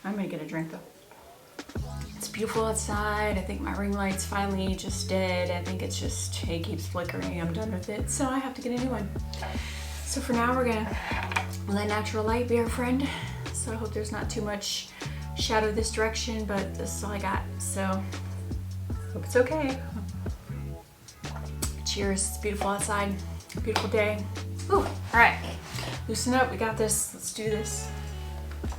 I'm gonna get a drink though. It's beautiful outside. I think my ring light's finally just dead. I think it's just, it keeps flickering. I'm done with it, so I have to get a new one. So for now, we're gonna let natural light be our friend. So I hope there's not too much shadow this direction, but this is all I got. So hope it's okay. Cheers, it's beautiful outside. Beautiful day. Ooh, all right, loosen up, we got this. Let's do this.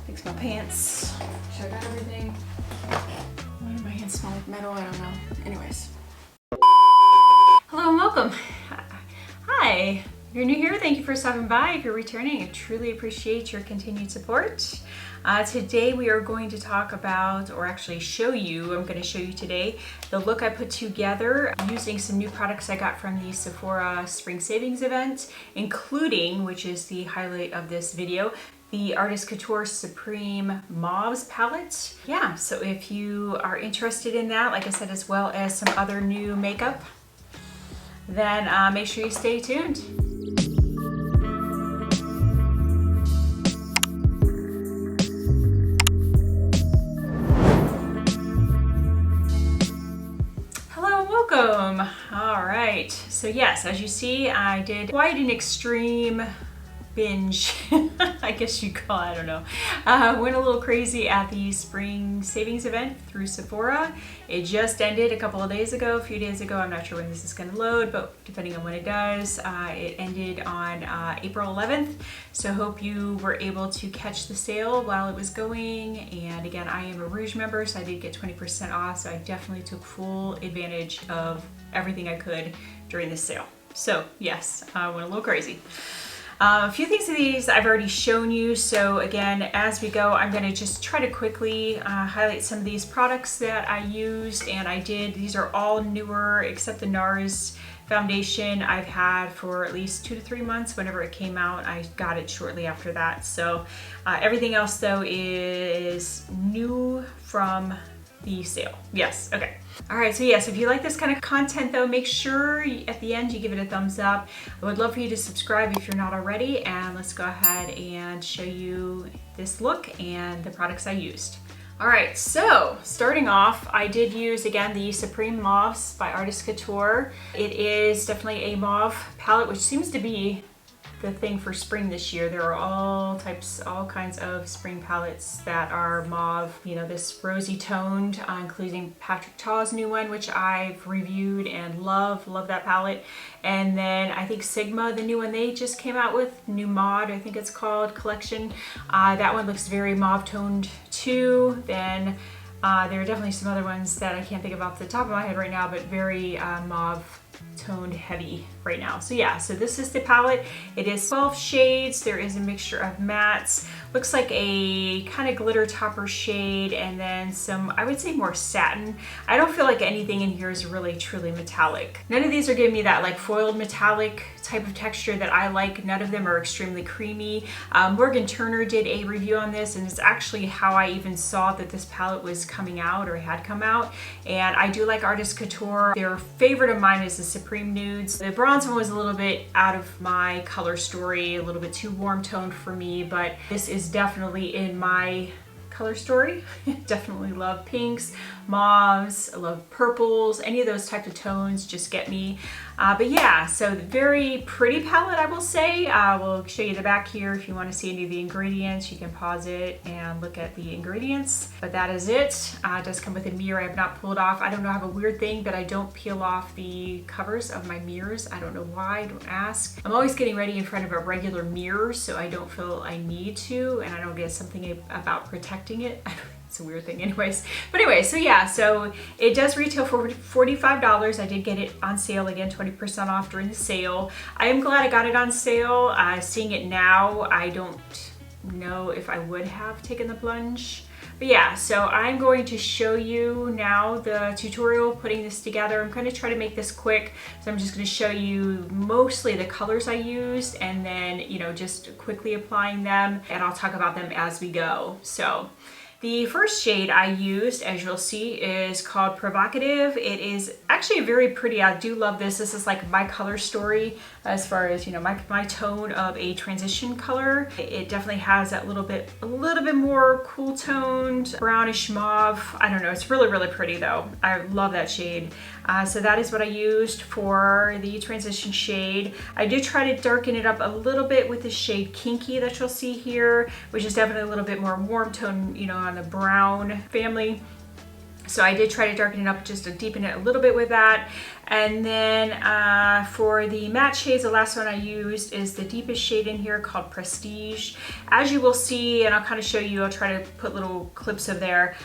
Fix my pants. Should I got everything? Why do my hands smell like metal? I don't know. Anyways. Hello and welcome. Hi. If you're new here, thank you for stopping by. If you're returning, I truly appreciate your continued support. Today we are going to talk about, or actually show you, I'm going to show you today, the look I put together using some new products I got from the Sephora Spring Savings event, including, which is the highlight of this video, the Artist Couture Supreme Mauves palette. Yeah, so if you are interested in that, like I said, as well as some other new makeup, then make sure you stay tuned. Welcome. All right, so yes, as you see, I did quite an extreme binge, I guess you call it, I don't know. Went a little crazy at the Spring Savings event through Sephora. It just ended a couple of days ago, a few days ago. I'm not sure when this is going to load, but depending on when it does, it ended on April 11th. So hope you were able to catch the sale while it was going. And again, I am a Rouge member, so I did get 20% off. So I definitely took full advantage of everything I could during this sale. So yes, I went a little crazy. A few things of these I've already shown you, so again, as we go, I'm going to just try to quickly highlight some of these products that I used, and I did. These are all newer, except the Nars foundation I've had for at least 2 to 3 months. Whenever it came out, I got it shortly after that. So everything else, though, is new from the sale. Yes, okay. All right, so yes, if you like this kind of content though, make sure at the end you give it a thumbs up. I would love for you to subscribe if you're not already, and let's go ahead and show you this look and the products I used. All right, so starting off, I did use, again, the Supreme Mauves by Artist Couture. It is definitely a mauve palette, which seems to be the thing for spring this year. There are all kinds of spring palettes that are mauve, you know, this rosy toned, including Patrick Ta's new one, which I've reviewed and love that palette. And then I think Sigma, the new one they just came out with, new mod, I think it's called, collection. That one looks very mauve toned too. Then there are definitely some other ones that I can't think of off the top of my head right now, but very mauve toned heavy right now. So yeah, so this is the palette. It is 12 shades. There is a mixture of mattes. Looks like a kind of glitter topper shade, and then some, I would say, more satin. I don't feel like anything in here is really truly metallic. None of these are giving me that like foiled metallic type of texture that I like. None of them are extremely creamy. Morgan Turner did a review on this, and it's actually how I even saw that this palette was coming out or had come out. And I do like Artist Couture. Their favorite of mine is the Supreme Nudes. The bronze one was a little bit out of my color story, a little bit too warm toned for me, but this is definitely in my color story. Definitely love pinks, mauves, I love purples, any of those types of tones just get me. But yeah, so very pretty palette, I will say. We'll show you the back here. If you want to see any of the ingredients, you can pause it and look at the ingredients. But that is it. It does come with a mirror. I have not pulled off. I don't know, I have a weird thing, but I don't peel off the covers of my mirrors. I don't know why, don't ask. I'm always getting ready in front of a regular mirror, so I don't feel I need to, and I don't get something about protecting it. It's a weird thing anyways. But anyway, so yeah, so it does retail for $45. I did get it on sale, again, 20% off during the sale. I am glad I got it on sale. Seeing it now, I don't know if I would have taken the plunge. But yeah, so I'm going to show you now the tutorial putting this together. I'm going to try to make this quick, so I'm just going to show you mostly the colors I used, and then, you know, just quickly applying them, and I'll talk about them as we go. So The first shade I used, as you'll see, is called Provocative. It is actually very pretty. I do love this. This is like my color story as far as, you know, my tone of a transition color. It definitely has that a little bit more cool toned brownish mauve. I don't know. It's really, really pretty though. I love that shade. So that is what I used for the transition shade. I did try to darken it up a little bit with the shade Kinky that you'll see here, which is definitely a little bit more warm tone, you know, on the brown family. So I did try to darken it up just to deepen it a little bit with that. And then for the matte shades, the last one I used is the deepest shade in here called Prestige. As you will see, and I'll kind of show you, I'll try to put little clips of that,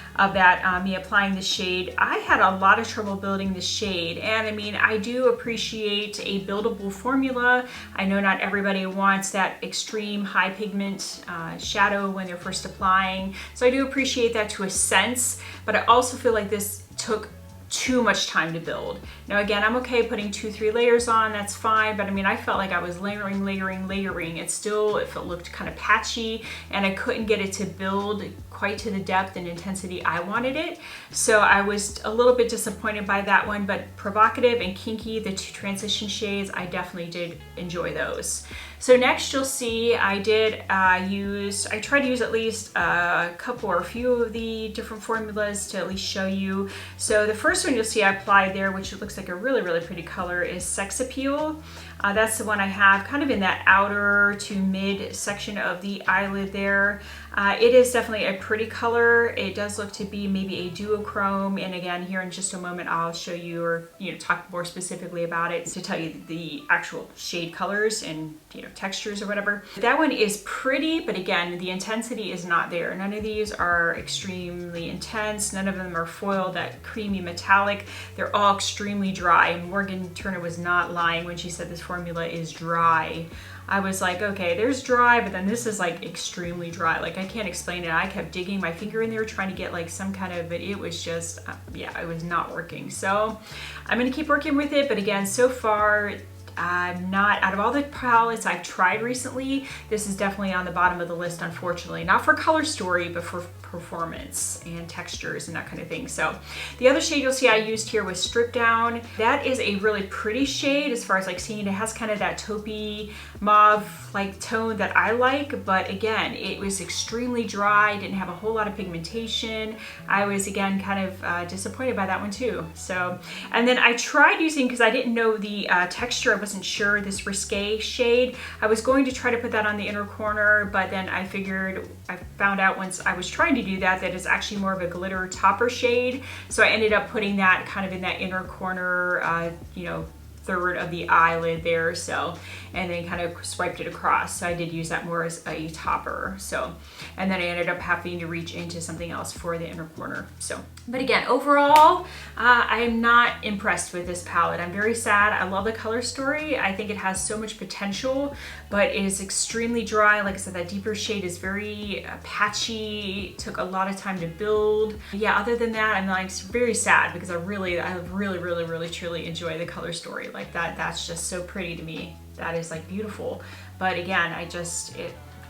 me applying the shade. I had a lot of trouble building the shade. And I mean, I do appreciate a buildable formula. I know not everybody wants that extreme high pigment shadow when they're first applying. So I do appreciate that to a sense, but I also feel like this took too much time to build. Now again, I'm okay putting 2-3 layers on, that's fine, but I mean, I felt like I was layering. It looked kind of patchy, and I couldn't get it to build quite to the depth and intensity I wanted it. So I was a little bit disappointed by that one, but Provocative and Kinky, the two transition shades, I definitely did enjoy those. So next you'll see I tried to use at least a couple or a few of the different formulas to at least show you. So the first one you'll see I applied there, which looks like a really, really pretty color, is Sex Appeal. That's the one I have kind of in that outer to mid section of the eyelid there. It is definitely a pretty color. It does look to be maybe a duochrome, and again, here in just a moment I'll show you, or talk more specifically about it to tell you the actual shade colors and textures or whatever. That one is pretty, but again, the intensity is not there. None of these are extremely intense. None of them are foiled, that creamy metallic. They're all extremely dry, and Morgan Turner was not lying when she said this formula is dry. I was like, okay, there's dry, but then this is like extremely dry. Like I can't explain it. I kept digging my finger in there trying to get like some kind of, but it was just, yeah, it was not working. So I'm gonna keep working with it, but again, so far, I'm not, out of all the palettes I've tried recently, this is definitely on the bottom of the list, unfortunately. Not for color story, but for performance and textures and that kind of thing. So the other shade you'll see I used here was Strip Down. That is a really pretty shade as far as like seeing it. It has kind of that taupey mauve like tone that I like, but again, it was extremely dry, didn't have a whole lot of pigmentation. I was again kind of disappointed by that one too. So, and then I tried using, because I didn't know the texture, I wasn't sure, this Risque shade. I was going to try to put that on the inner corner, but then I found out once I was trying to do that it's actually more of a glitter topper shade. So I ended up putting that kind of in that inner corner, third of the eyelid there, so, and then kind of swiped it across. So I did use that more as a topper. So, and then I ended up having to reach into something else for the inner corner. So, but again, overall, I am not impressed with this palette. I'm very sad. I love the color story. I think it has so much potential, but it is extremely dry. Like I said, that deeper shade is very patchy. It took a lot of time to build. Yeah, other than that, I'm like very sad because I really, truly enjoy the color story. Like that's just so pretty to me. That is like beautiful. But again,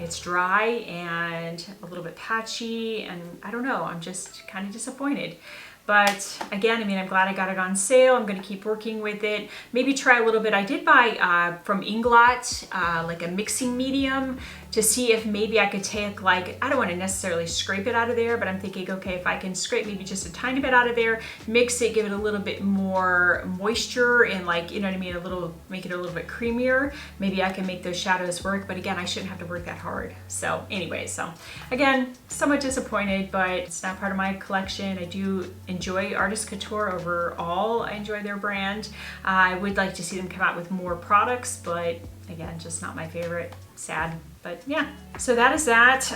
it's dry and a little bit patchy, and I don't know, I'm just kind of disappointed. But again, I mean, I'm glad I got it on sale. I'm gonna keep working with it. Maybe try a little bit. I did buy from Inglot, like a mixing medium to see if maybe I could take, like, I don't wanna necessarily scrape it out of there, but I'm thinking, okay, if I can scrape maybe just a tiny bit out of there, mix it, give it a little bit more moisture and, like, you know what I mean, make it a little bit creamier. Maybe I can make those shadows work, but again, I shouldn't have to work that hard. So anyway, so again, somewhat disappointed, but it's not part of my collection. I do enjoy Artist Couture overall. I enjoy their brand. I would like to see them come out with more products, but again, just not my favorite. Sad, but yeah. So that is that.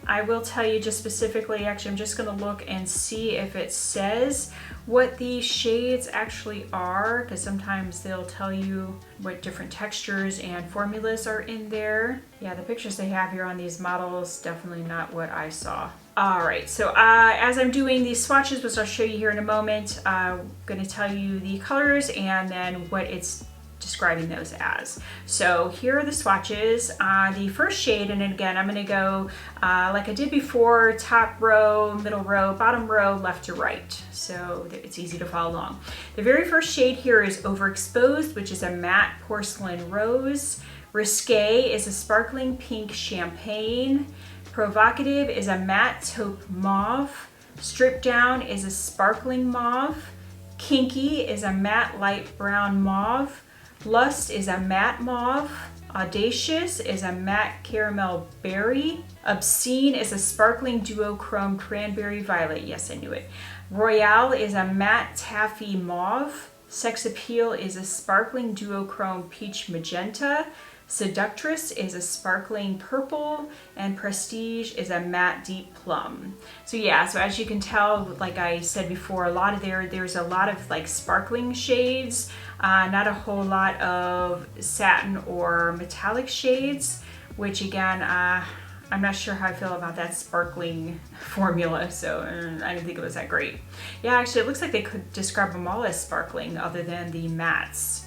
I will tell you just specifically, actually, I'm just gonna look and see if it says what the shades actually are, because sometimes they'll tell you what different textures and formulas are in there. Yeah, the pictures they have here on these models, definitely not what I saw. All right, so as I'm doing these swatches, which I'll show you here in a moment, I'm gonna tell you the colors and then what it's describing those as. So here are the swatches. The first shade, and again, I'm gonna go like I did before, top row, middle row, bottom row, left to right. So it's easy to follow along. The very first shade here is Overexposed, which is a matte porcelain rose. Risque is a sparkling pink champagne. Provocative is a matte taupe mauve. Stripped Down is a sparkling mauve. Kinky is a matte light brown mauve. Lust is a matte mauve. Audacious is a matte caramel berry. Obscene is a sparkling duochrome cranberry violet. Yes, I knew it. Royale is a matte taffy mauve. Sex Appeal is a sparkling duochrome peach magenta. Seductress is a sparkling purple, and Prestige is a matte deep plum. So yeah, so as you can tell, like I said before, there's a lot of like sparkling shades, not a whole lot of satin or metallic shades, which again, I'm not sure how I feel about that sparkling formula, so I didn't think it was that great. Yeah, actually it looks like they could describe them all as sparkling other than the mattes,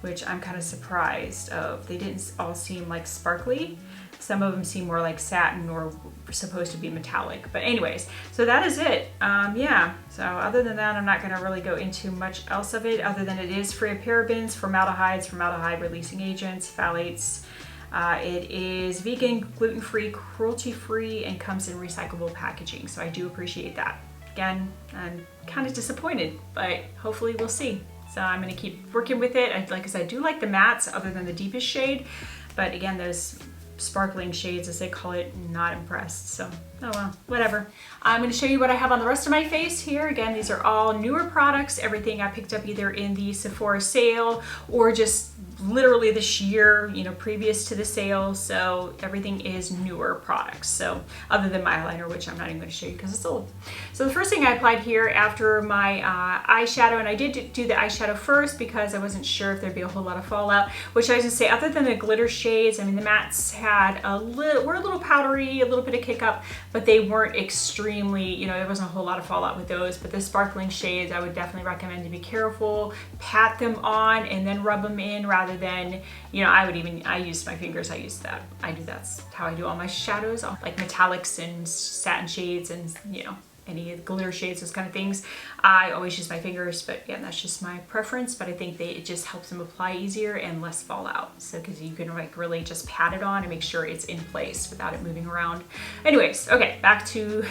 which I'm kind of surprised of. They didn't all seem like sparkly. Some of them seem more like satin or supposed to be metallic. But anyways, so that is it. Yeah, so other than that, I'm not gonna really go into much else of it other than it is free of parabens, formaldehydes, formaldehyde releasing agents, phthalates. It is vegan, gluten-free, cruelty-free, and comes in recyclable packaging. So I do appreciate that. Again, I'm kind of disappointed, but hopefully we'll see. So I'm going to keep working with it. Like I said, I do like the mattes other than the deepest shade, but again, those sparkling shades, as they call it, not impressed. So, oh well, whatever. I'm going to show you what I have on the rest of my face here. Again, these are all newer products. Everything I picked up either in the Sephora sale or just literally this year, you know, previous to the sale. So everything is newer products. So other than my eyeliner, which I'm not even going to show you because it's old. So the first thing I applied here after my eyeshadow, and I did do the eyeshadow first because I wasn't sure if there'd be a whole lot of fallout, which I was going to say, other than the glitter shades, I mean, the mattes had were a little powdery, a little bit of kick up, but they weren't extremely, you know, there wasn't a whole lot of fallout with those. But the sparkling shades, I would definitely recommend to be careful, pat them on and then rub them in rather than, you know, I use my fingers. I do that's how I do all my shadows, all like metallics and satin shades and, you know, any glitter shades, those kind of things. I always use my fingers, but yeah, that's just my preference. But I think it just helps them apply easier and less fallout. So because you can like really just pat it on and make sure it's in place without it moving around. Anyways, okay, back to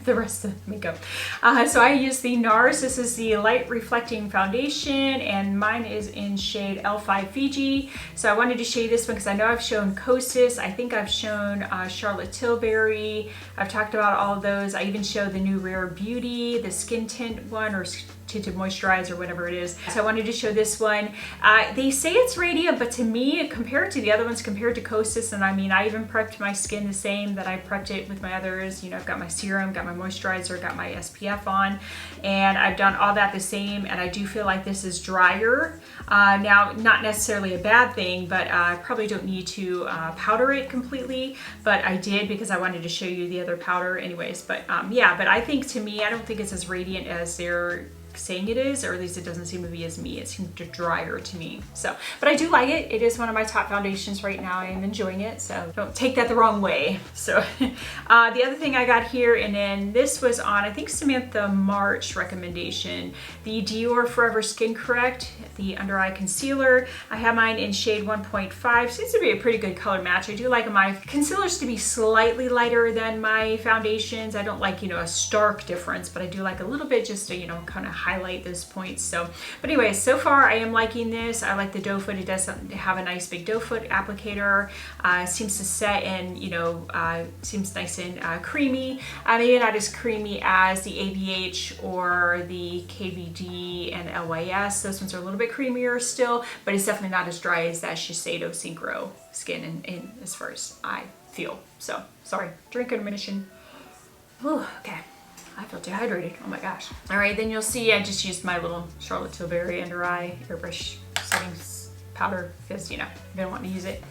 the rest of the makeup. So I use the Nars. This is the light reflecting foundation, and mine is in shade L5 Fiji. So I wanted to show you this one because I know I've shown Kosas. I think I've shown Charlotte Tilbury. I've talked about all of those. I even showed the new Rare Beauty, the skin tint one, or tinted moisturizer, whatever it is. So I wanted to show this one. They say it's radiant, but to me, compared to the other ones, compared to Kosas, and I mean, I even prepped my skin the same that I prepped it with my others. You know, I've got my serum, got my moisturizer, got my SPF on, and I've done all that the same, and I do feel like this is drier. Now, not necessarily a bad thing, but I probably don't need to powder it completely, but I did because I wanted to show you the other powder anyways. But yeah, but I think to me, I don't think it's as radiant as they're saying it is, or at least it doesn't seem to be as me. It seems drier to me. So, but I do like it. It is one of my top foundations right now. I am enjoying it, so don't take that the wrong way. So the other thing I got here, and then this was on, I think, Samantha March recommendation, the Dior Forever Skin Correct, the under eye concealer. I have mine in shade 1.5. Seems to be a pretty good color match. I do like my concealers to be slightly lighter than my foundations. I don't like, you know, a stark difference, but I do like a little bit just to, you know, kind of highlight those points. So, but anyways, so far I am liking this. I like the doe foot. It does have a nice big doe foot applicator. Seems to set and, you know, seems nice and creamy. Maybe not as creamy as the ABH or the KVD and LYS. Those ones are a little bit creamier still, but it's definitely not as dry as that Shiseido Synchro skin in as far as I feel. So, sorry, drink intermission. Ooh, okay. I feel dehydrated. Oh my gosh. All right, then you'll see I just used my little Charlotte Tilbury under eye airbrush setting powder because, you know, I didn't want to use it.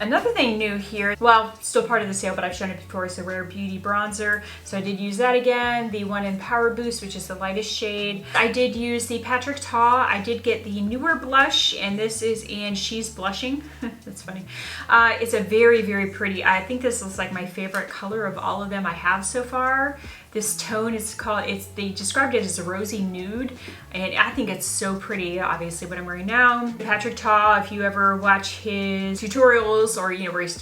Another thing new here, well, still part of the sale, but I've shown it before, is the Rare Beauty bronzer. So I did use that again, the one in Power Boost, which is the lightest shade. I did use the Patrick Ta. I did get the newer blush, and this is in She's Blushing. That's funny. It's a very, very pretty, I think this is like my favorite color of all of them I have so far. This tone is called, they described it as a rosy nude, and I think it's so pretty, obviously what I'm wearing now. Patrick Ta, if you ever watch his tutorials or where he's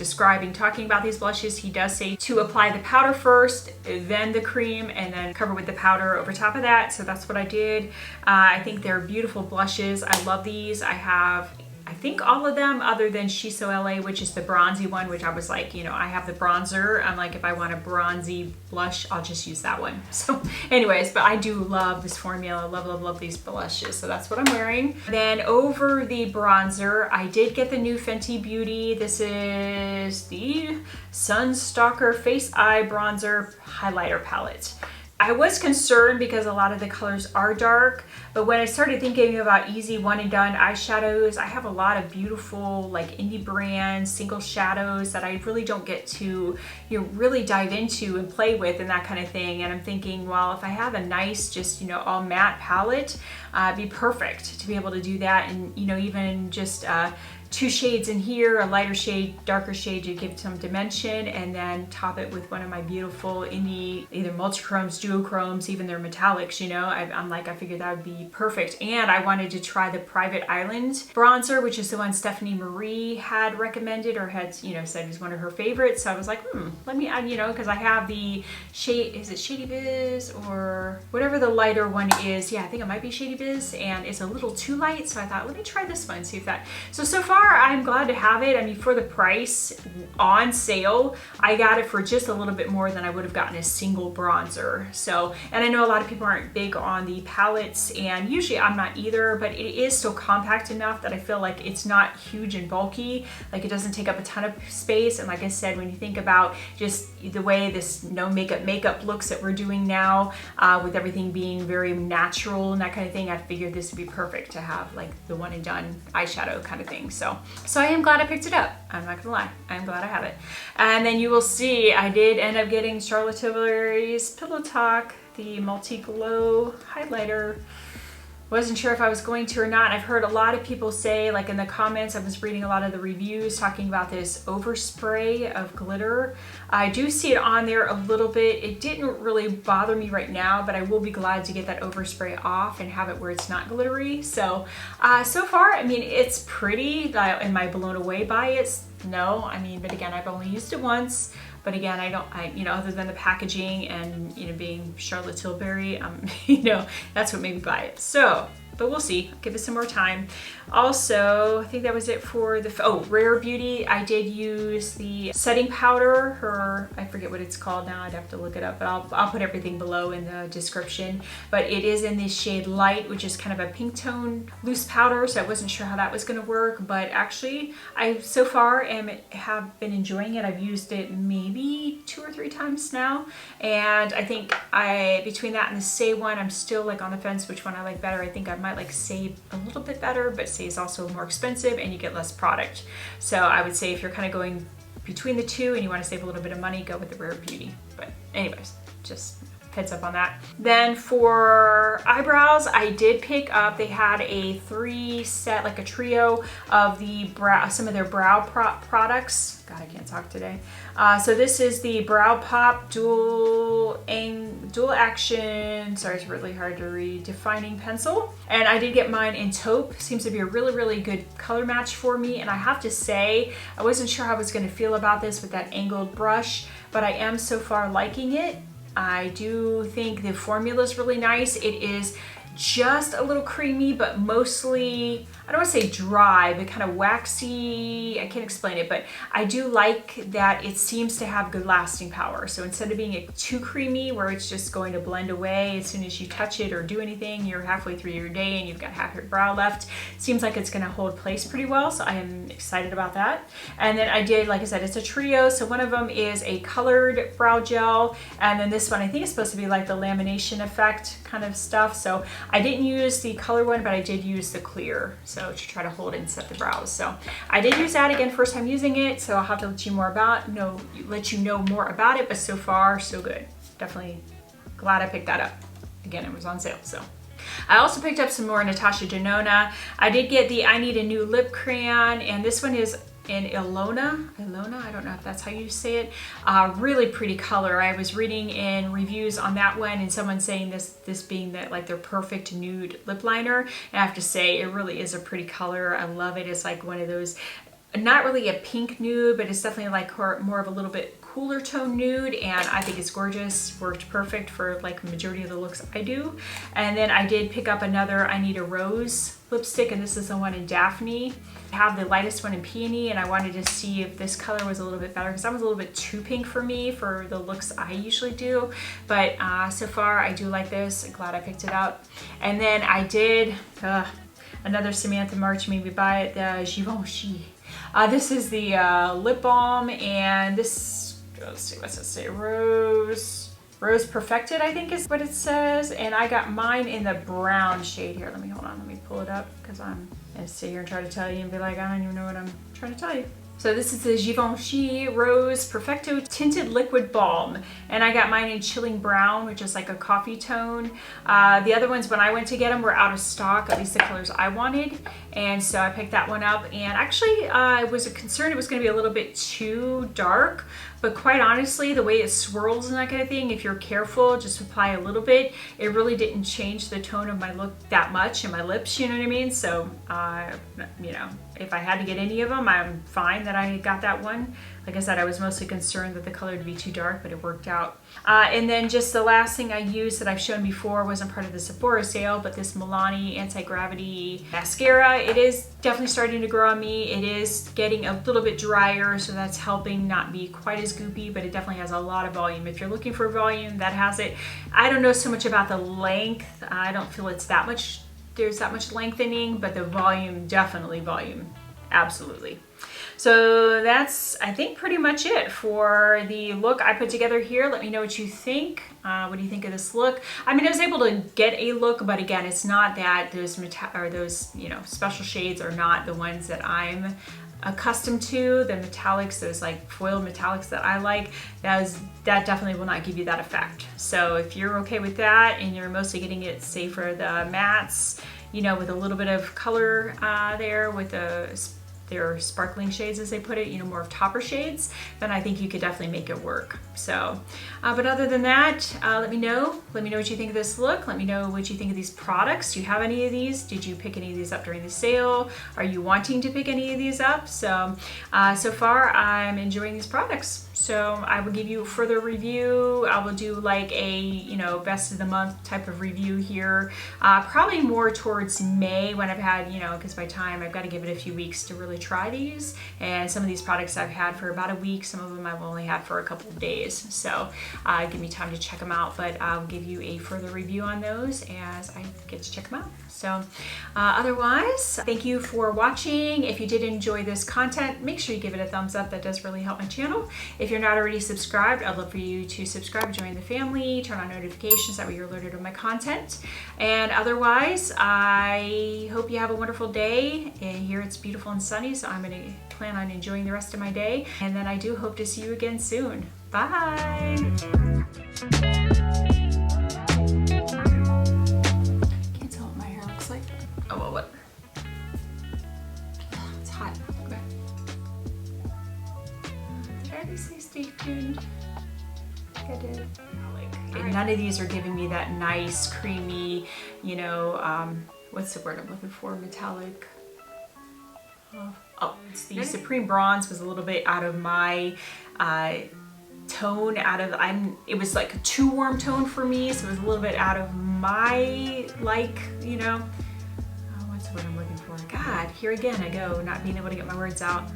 talking about these blushes, he does say to apply the powder first, then the cream, and then cover with the powder over top of that. So that's what I did. I think they're beautiful blushes. I love these. I think all of them other than She's So LA, which is the bronzy one, which I was like, I have the bronzer. I'm like, if I want a bronzy blush, I'll just use that one. So anyways, but I do love this formula. Love, love, love these blushes. So that's what I'm wearing. Then over the bronzer, I did get the new Fenty Beauty. This is the Stalk'r Face Eye Bronzer Highlighter Palette. I was concerned because a lot of the colors are dark, but when I started thinking about easy one and done eyeshadows, I have a lot of beautiful like indie brand single shadows that I really don't get to really dive into and play with and that kind of thing. And I'm thinking, well, if I have a nice just all matte palette, it'd be perfect to be able to do that. And even just 2 shades in here, a lighter shade, darker shade, to give some dimension, and then top it with one of my beautiful indie, either multi-chromes, duochromes, even their metallics, I figured that would be perfect. And I wanted to try the Private Island bronzer, which is the one Stephanie Marie had recommended or had, said is one of her favorites. So I was like, let me add, because I have the shade, is it Shady Biz or whatever the lighter one is? Yeah, I think it might be Shady Biz, and it's a little too light. So I thought, let me try this one, see if that, so far I'm glad to have it. I mean, for the price on sale, I got it for just a little bit more than I would have gotten a single bronzer. So, and I know a lot of people aren't big on the palettes, and usually I'm not either, but it is still compact enough that I feel like it's not huge and bulky. Like it doesn't take up a ton of space. And like I said, when you think about just the way this no makeup looks that we're doing now, with everything being very natural and that kind of thing, I figured this would be perfect to have like the one and done eyeshadow kind of thing. So I am glad I picked it up. I'm not gonna lie, I'm glad I have it. And then you will see I did end up getting Charlotte Tilbury's Pillow Talk, the Multi Glow Highlighter. Wasn't sure if I was going to or not. I've heard a lot of people say, like in the comments, I was reading a lot of the reviews talking about this overspray of glitter. I do see it on there a little bit. It didn't really bother me right now, but I will be glad to get that overspray off and have it where it's not glittery. So, so far, I mean, it's pretty. Am I blown away by it? No, I mean, but again, I've only used it once. But again, other than the packaging and, being Charlotte Tilbury, that's what made me buy it. So, but we'll see, give it some more time. Also, I think that was it for the, Rare Beauty. I did use the setting powder, I forget what it's called now, I'd have to look it up, but I'll put everything below in the description. But it is in this shade Light, which is kind of a pink tone loose powder, so I wasn't sure how that was gonna work, but actually, I so far have been enjoying it. I've used it maybe 2 or 3 times now, and I think between that and the Say one, I'm still like on the fence which one I like better. I think I might like Say a little bit better, but Say is also more expensive and you get less product. So I would say if you're kind of going between the two and you want to save a little bit of money, go with the Rare Beauty. But anyways, just heads up on that. Then for eyebrows, I did pick up, they had a 3 set, like a trio of the some of their brow products. God, I can't talk today. So this is the Brow Pop dual action, sorry, it's really hard to read, defining pencil. And I did get mine in taupe. Seems to be a really, really good color match for me. And I have to say, I wasn't sure how I was gonna feel about this with that angled brush, but I am so far liking it. I do think the formula is really nice. It is just a little creamy, but mostly, I don't want to say dry, but kind of waxy. I can't explain it, but I do like that it seems to have good lasting power. So instead of being too creamy where it's just going to blend away as soon as you touch it or do anything, you're halfway through your day and you've got half your brow left, it seems like it's going to hold place pretty well. So I am excited about that. And then I did, like I said, it's a trio. So one of them is a colored brow gel. And then this one, I think is supposed to be like the lamination effect kind of stuff. So I didn't use the color one, but I did use the clear. So so to try to hold and set the brows. So I did use that again, first time using it, so I'll have to let you know more about it, but so far so good. Definitely glad I picked that up. Again, it was on sale, so. I also picked up some more Natasha Denona. I did get the I Need a New Lip Crayon, and this one is in Ilona, I don't know if that's how you say it. Really pretty color. I was reading in reviews on that one and someone saying this being that like their perfect nude lip liner. And I have to say it really is a pretty color. I love it. It's like one of those, not really a pink nude, but it's definitely like more of a little bit cooler tone nude, and I think it's gorgeous. Worked perfect for like the majority of the looks I do. And then I did pick up another I Need a Rose lipstick, and this is the one in Daphne. I have the lightest one in Peony, and I wanted to see if this color was a little bit better because that was a little bit too pink for me for the looks I usually do. But so far I do like this. I'm glad I picked it up. And then I did another Samantha March made me buy it, the Givenchy. This is the lip balm, and this, let's see, what's it say? Rose Perfected, I think is what it says. And I got mine in the brown shade here. Let me pull it up because I'm gonna sit here and try to tell you and be like, I don't even know what I'm trying to tell you. So this is the Givenchy Rose Perfecto Tinted Liquid Balm. And I got mine in Chilling Brown, which is like a coffee tone. The other ones, when I went to get them, were out of stock, at least the colors I wanted. And so I picked that one up. And actually, I was concerned it was gonna be a little bit too dark. But quite honestly, the way it swirls and that kind of thing, if you're careful, just apply a little bit, it really didn't change the tone of my look that much in my lips, you know what I mean? So, you know, if I had to get any of them, I'm fine that I got that one. Like I said, I was mostly concerned that the color would be too dark, but it worked out. And then just the last thing I used that I've shown before, wasn't part of the Sephora sale, but this Milani Anti-Gravity Mascara. It is definitely starting to grow on me. It is getting a little bit drier, so that's helping not be quite as goopy, but it definitely has a lot of volume. If you're looking for volume, that has it. I don't know so much about the length. I don't feel it's that much, there's that much lengthening, but the volume, definitely volume, absolutely. So that's, I think, pretty much it for the look I put together here. Let me know what you think. What do you think of this look? I mean, I was able to get a look, but again, it's not that those you know, special shades are not the ones that I'm accustomed to. The metallics, those like foil metallics that I like, that definitely will not give you that effect. So if you're okay with that and you're mostly getting it, say, for the mattes, you know, with a little bit of color there with their sparkling shades, as they put it, you know, more of topper shades, then I think you could definitely make it work. So, but other than that, let me know what you think of this look. Let me know what you think of these products. Do you have any of these? Did you pick any of these up during the sale? Are you wanting to pick any of these up? So, so far I'm enjoying these products. So I will give you a further review. I will do like a, you know, best of the month type of review here. Probably more towards May when I've had, you know, because by time I've got to give it a few weeks to really try these. And some of these products I've had for about a week. Some of them I've only had for a couple of days. So give me time to check them out. But I'll give you a further review on those as I get to check them out. So otherwise, thank you for watching. If you did enjoy this content, make sure you give it a thumbs up. That does really help my channel. If you're not already subscribed, I'd love for you to subscribe, join the family, turn on notifications, that way you're alerted of my content. And otherwise, I hope you have a wonderful day. And here it's beautiful and sunny, so I'm going to plan on enjoying the rest of my day. And then I do hope to see you again soon. Bye! Can't tell what my hair looks like. Oh, well, what? Oh, it's hot. Okay. Try to say stay tuned. And none of these are giving me that nice, creamy, you know, what's the word I'm looking for? Metallic. Oh, it's the Supreme Bronze was a little bit out of my tone, it was like a too warm tone for me, so it was a little bit out of my, like, you know, what's the word I'm looking for? God, here again I go, not being able to get my words out.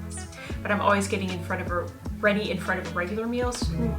But I'm always getting ready in front of regular meals. Ooh.